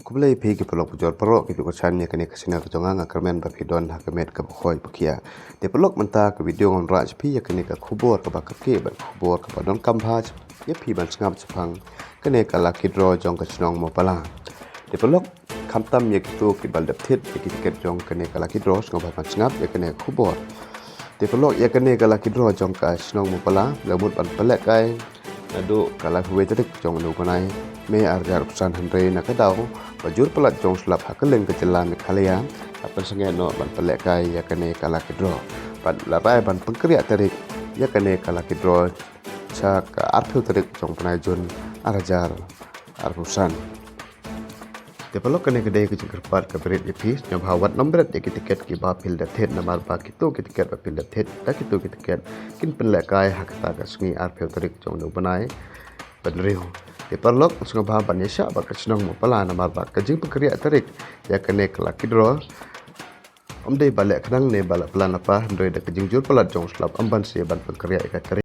Kublai pi ki pelok pujol perok ki pikusan ya kini kesina kejongang akarmen bapidon hakamet ke bukhoy pakia. Di pelok menta ke video ngon raj pi ya kini ke kubur ke bakap ki ban kubur ke badon kambhaj ya pi ban sengap sepang kini ke laki dro jong ke senong mo pala. Di pelok kamtam ya kitu ki baldap tit ya kini ket jong kini ke laki dro sengap ban sengap ya kini kubur. Di pelok ya kini ke laki dro jong ke senong mo pala lemut ban pelek kai nadu kala huwe terik jong nu kanai me arjar pesan Henry nak kedau bajur pelat jong selap hakeleng ke jalan kalian apa sengai no ban pelek kai ya kene kala kedro ban larai ban pengkeriak terik ya kene kala kedro ca ka arpil terik jong penajun arjar arpusan Develop kene kedai ke jengkerpat ke berit ipis nyam hawat nombret ya tiket ki bapil da thet namar ba kitu ki tiket bapil da thet da kitu ki tiket kin penlek kai hakta ka sungi arpil terik jong nu banai penriu Develop sungai bah ban yasha ba ka senong mo pala namar ba ka jeng pengkeriak terik ya kene kelaki dro dei balek kenang ne balak pelan apa ndoi da ke jengjur pelat jong selap amban se ban pengkeriak ka